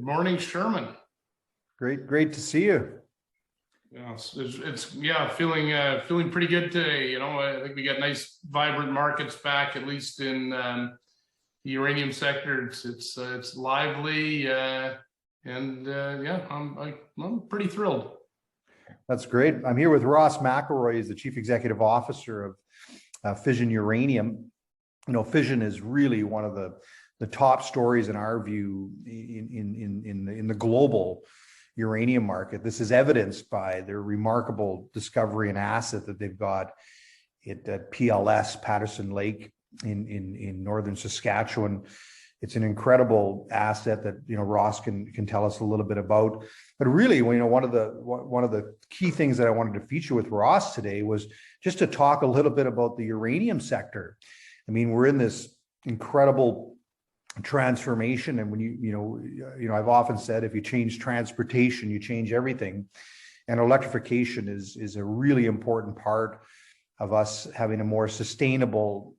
morning, Sherman. Great to see you. Yeah, it's feeling pretty good today. I think we got nice, vibrant markets back, at least in the uranium sector. It's lively, and I'm pretty thrilled. That's great. I'm here with Ross McElroy. He's the Chief Executive Officer of Fission Uranium. Fission is really one of the top stories in our view in the global uranium market. This is evidenced by their remarkable discovery and asset that they've got at PLS, Patterson Lake in northern Saskatchewan. It's an incredible asset that Ross can tell us a little bit about. But really, one of the key things that I wanted to feature with Ross today was just to talk a little bit about the uranium sector. I mean, we're in this incredible transformation, and when I've often said, if you change transportation, you change everything. And electrification is a really important part of us having a more sustainable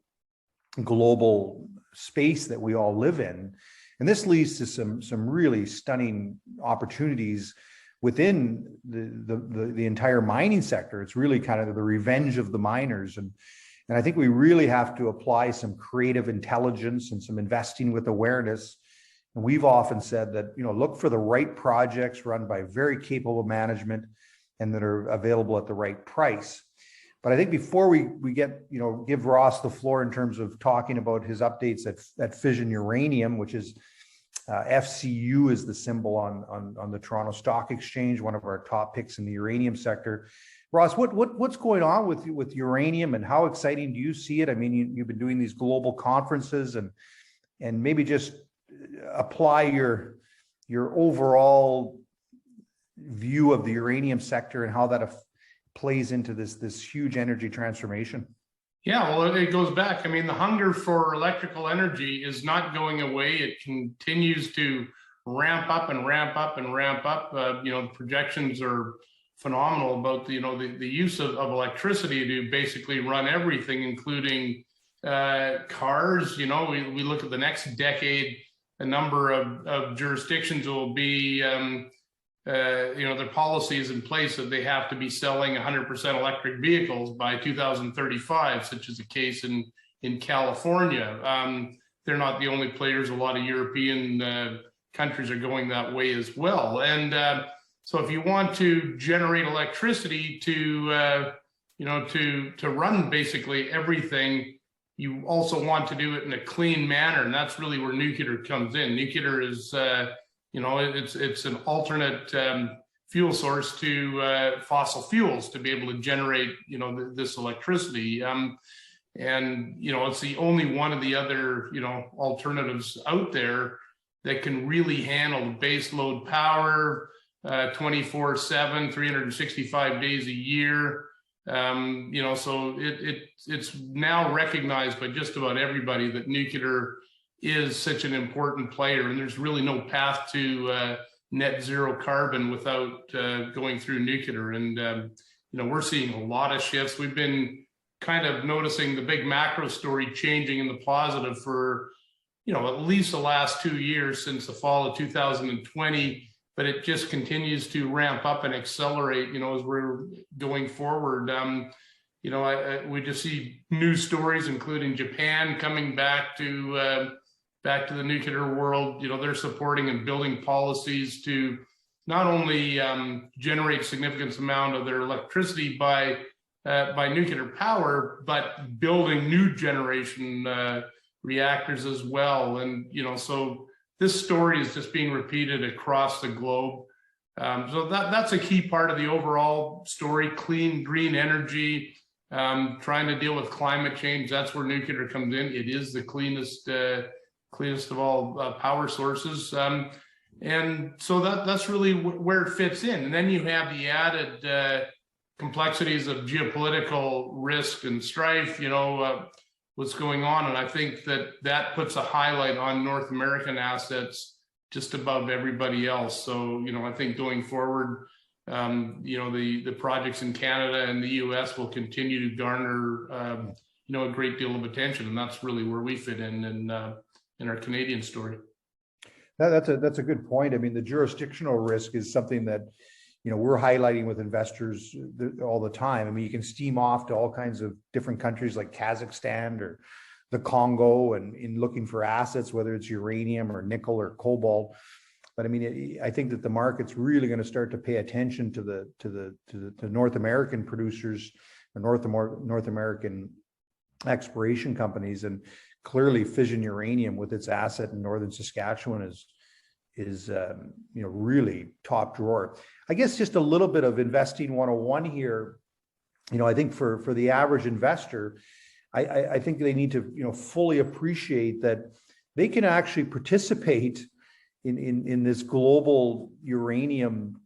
global space that we all live in. And this leads to some really stunning opportunities within the entire mining sector. It's really kind of the revenge of the miners. And I think we really have to apply some creative intelligence and some investing with awareness. And we've often said that, look for the right projects run by very capable management and that are available at the right price. But I think before we get, give Ross the floor in terms of talking about his updates at Fission Uranium, which is FCU is the symbol on the Toronto Stock Exchange, one of our top picks in the uranium sector. Ross, what's going on with uranium, and how exciting do you see it? I mean, you've been doing these global conferences, and maybe just apply your overall view of the uranium sector and how that plays into this huge energy transformation. Yeah, well, it goes back. I mean, the hunger for electrical energy is not going away. It continues to ramp up and ramp up and ramp up. The projections are phenomenal about the use of electricity to basically run everything, including cars. We look at the next decade, a number of jurisdictions will be their policies in place that they have to be selling 100% electric vehicles by 2035, such is the case in California. They're not the only players. A lot of European countries are going that way as well. And so if you want to generate electricity to run basically everything, you also want to do it in a clean manner. And that's really where nuclear comes in. Nuclear is, it's an alternate fuel source to fossil fuels to be able to generate, this electricity. It's the only one of the other, alternatives out there that can really handle the base load power, 24/7, 365 days a year. So it's now recognized by just about everybody that nuclear is such an important player, and there's really no path to net zero carbon without going through nuclear. And we're seeing a lot of shifts. We've been kind of noticing the big macro story changing in the positive for at least the last 2 years since the fall of 2020. But it just continues to ramp up and accelerate, as we're going forward. We just see news stories, including Japan coming back to the nuclear world. They're supporting and building policies to not only generate significant amount of their electricity by nuclear power, but building new generation reactors as well. And so this story is just being repeated across the globe. So that's a key part of the overall story: clean, green energy, trying to deal with climate change. That's where nuclear comes in. It is the cleanest of all power sources. And so that's really where it fits in. And then you have the added complexities of geopolitical risk and strife, what's going on. And I think that puts a highlight on North American assets just above everybody else. So, I think going forward, the projects in Canada and the US will continue to garner, a great deal of attention. And that's really where we fit in our Canadian story. That's a good point. I mean, the jurisdictional risk is something that, we're highlighting with investors all the time. I mean, you can steam off to all kinds of different countries like Kazakhstan or the Congo and in looking for assets, whether it's uranium or nickel or cobalt. But I mean, I think that the market's really going to start to pay attention to the North American producers or North American exploration companies, and clearly Fission Uranium with its asset in northern Saskatchewan is really top drawer. I guess just a little bit of investing 101 here. I think for the average investor, I think they need to fully appreciate that they can actually participate in this global uranium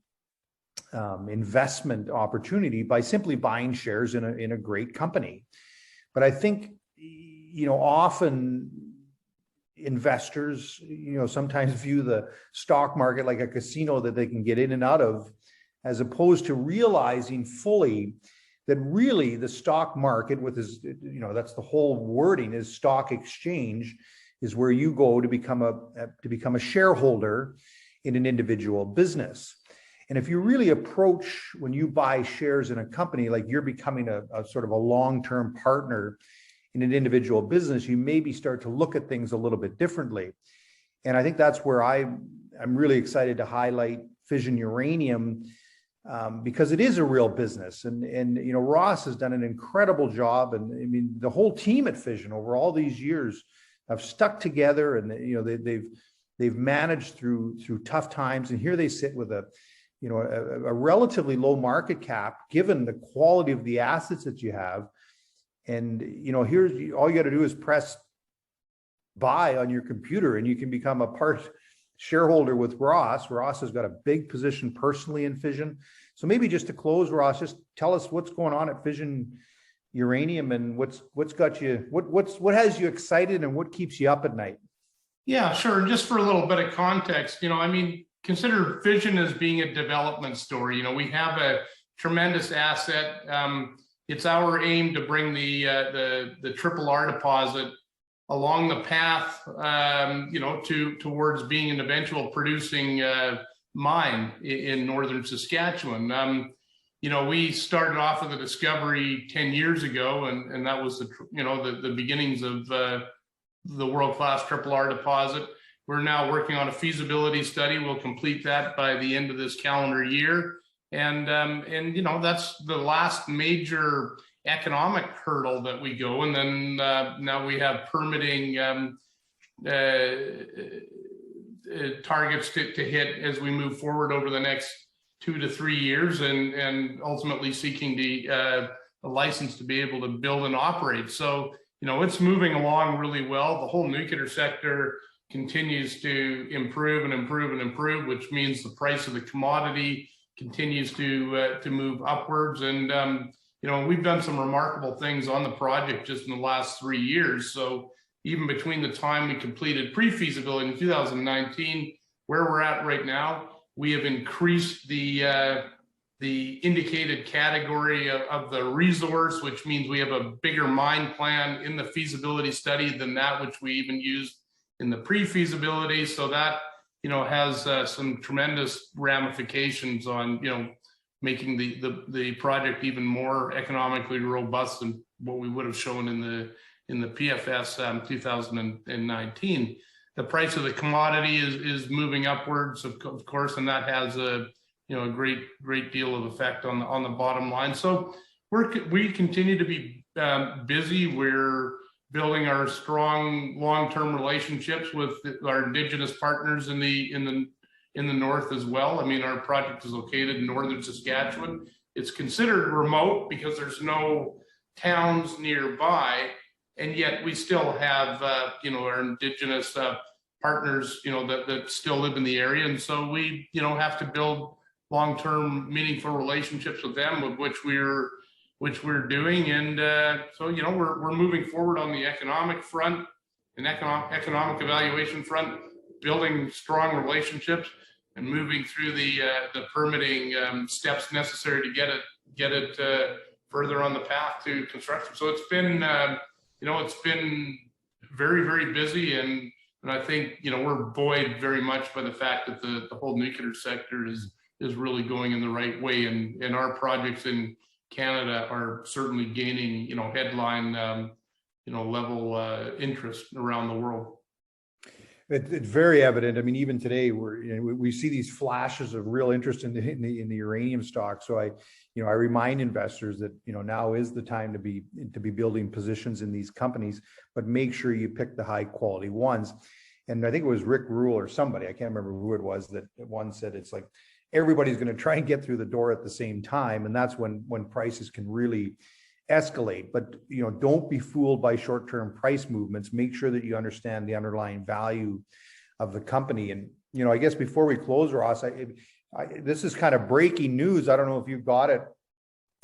investment opportunity by simply buying shares in a great company. But I think often investors sometimes view the stock market like a casino that they can get in and out of, as opposed to realizing fully that really the stock market with this, that's the whole wording, is stock exchange, is where you go to become a shareholder in an individual business. And if you really approach when you buy shares in a company like you're becoming a sort of a long-term partner in an individual business, you maybe start to look at things a little bit differently. And I think that's where I'm really excited to highlight Fission Uranium, because it is a real business. And Ross has done an incredible job. And I mean, the whole team at Fission over all these years have stuck together, and they've managed through tough times. And here they sit with a relatively low market cap, given the quality of the assets that you have. And here's all you got to do is press buy on your computer, and you can become a part shareholder with Ross. Ross has got a big position personally in Fission. So maybe just to close, Ross, just tell us what's going on at Fission Uranium and what's got you, what has you excited and what keeps you up at night? Yeah, sure. Just for a little bit of context, consider Fission as being a development story. We have a tremendous asset. It's our aim to bring the Triple R deposit along the path, towards being an eventual producing mine in northern Saskatchewan. We started off with a discovery 10 years ago, and that was the beginnings of the world-class Triple R deposit. We're now working on a feasibility study. We'll complete that by the end of this calendar year. And that's the last major economic hurdle that we go. And then now we have permitting targets to hit as we move forward over the next 2 to 3 years, and ultimately seeking a license to be able to build and operate. So, it's moving along really well. The whole nuclear sector continues to improve and improve and improve, which means the price of the commodity continues to move upwards. And we've done some remarkable things on the project just in the last 3 years. So even between the time we completed pre-feasibility in 2019, where we're at right now, we have increased the indicated category of the resource, which means we have a bigger mine plan in the feasibility study than that which we even used in the pre-feasibility. So that has some tremendous ramifications on making the project even more economically robust than what we would have shown in the PFS 2019. The price of the commodity is moving upwards, of course, and that has a great deal of effect on the bottom line. So we continue to be busy. We're building our strong long-term relationships with our Indigenous partners in the north as well. I mean, our project is located in northern Saskatchewan. It's considered remote because there's no towns nearby, and yet we still have our Indigenous partners that still live in the area, and so we have to build long-term meaningful relationships with them, of which we're doing. And so we're moving forward on the economic front and economic evaluation front, building strong relationships and moving through the permitting steps necessary to get it further on the path to construction. So it's been it's been very, very busy, and And I think, we're buoyed very much by the fact that the whole nuclear sector is really going in the right way. And our projects in Canada are certainly gaining, headline, level interest around the world. It's very evident. I mean, even today, we see these flashes of real interest in the uranium stock. So I remind investors that now is the time to be building positions in these companies, but make sure you pick the high quality ones. And I think it was Rick Rule or somebody, I can't remember who it was, that one said it's like everybody's going to try and get through the door at the same time, and that's when prices can really escalate. But don't be fooled by short-term price movements. Make sure that you understand the underlying value of the company. And I guess before we close, Ross, this is kind of breaking news. I don't know if you got it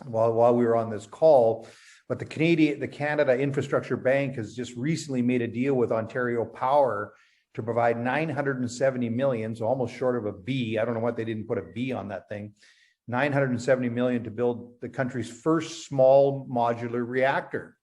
while we were on this call, but the Canada Infrastructure Bank has just recently made a deal with Ontario Power to provide 970 million, so almost short of a B. I don't know what they didn't put a B on that thing. 970 million to build the country's first small modular reactor.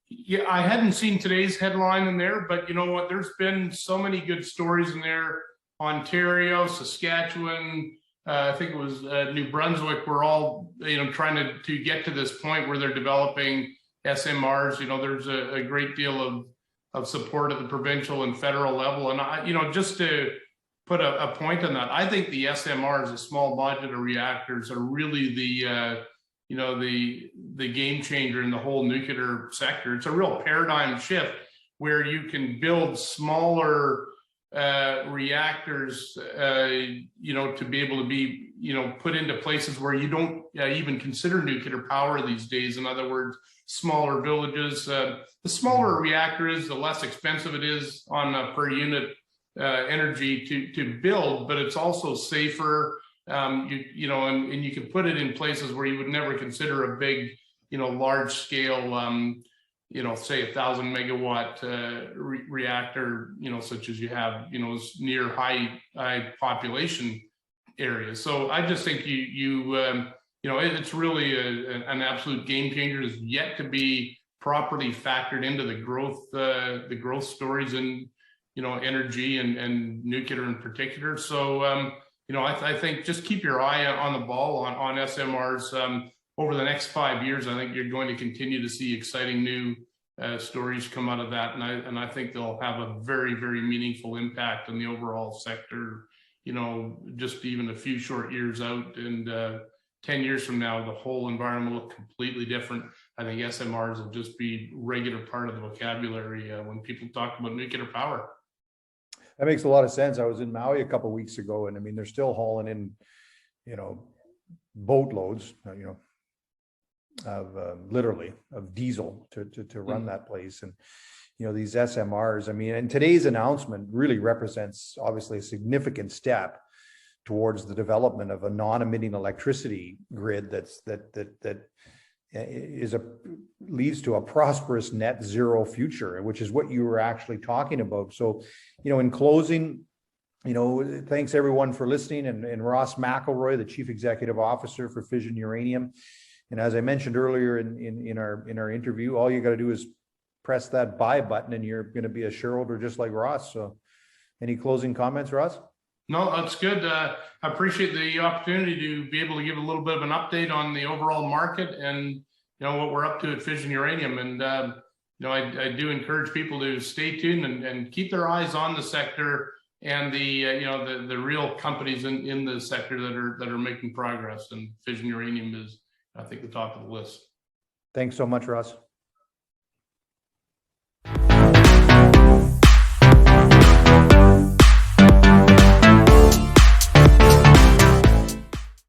Yeah, I hadn't seen today's headline in there, but you know what? There's been so many good stories in there. Ontario, Saskatchewan, I think it was New Brunswick. We're all trying to get to this point where they're developing SMRs. There's a great deal of support at the provincial and federal level, and just to put a point on that, I think the SMRs, the small modular reactors, are really the game changer in the whole nuclear sector. It's a real paradigm shift where you can build smaller reactors, to be able to be, put into places where you don't even consider nuclear power these days. In other words, smaller villages. The smaller a reactor is, the less expensive it is on a per unit energy to build, but it's also safer. And you can put it in places where you would never consider a big, large scale, say 1,000 megawatt reactor, such as you have, near high population areas. So I just think it's really an absolute game changer. Is yet to be properly factored into the growth stories in energy and nuclear in particular. So I think just keep your eye on the ball on SMRs. Over the next 5 years, I think you're going to continue to see exciting new stories come out of that, and I think they'll have a very, very meaningful impact on the overall sector. Just even a few short years out, and 10 years from now, the whole environment will look completely different. I think SMRs will just be regular part of the vocabulary when people talk about nuclear power. That makes a lot of sense. I was in Maui a couple of weeks ago, and I mean, they're still hauling in, boatloads, of literally of diesel to run that place. And these SMRs, I mean, and today's announcement really represents obviously a significant step towards the development of a non-emitting electricity grid that leads to a prosperous net zero future, which is what you were actually talking about. So, in closing, thanks everyone for listening, and Ross McElroy, the Chief Executive Officer for Fission Uranium. And as I mentioned earlier in our interview, all you got to do is press that buy button and you're going to be a shareholder just like Ross. So any closing comments, Ross? No, that's good. I appreciate the opportunity to be able to give a little bit of an update on the overall market and what we're up to at Fission Uranium. And I do encourage people to stay tuned and keep their eyes on the sector and the real companies in the sector that are making progress. And Fission Uranium is, I think, the top of the list. Thanks so much, Ross.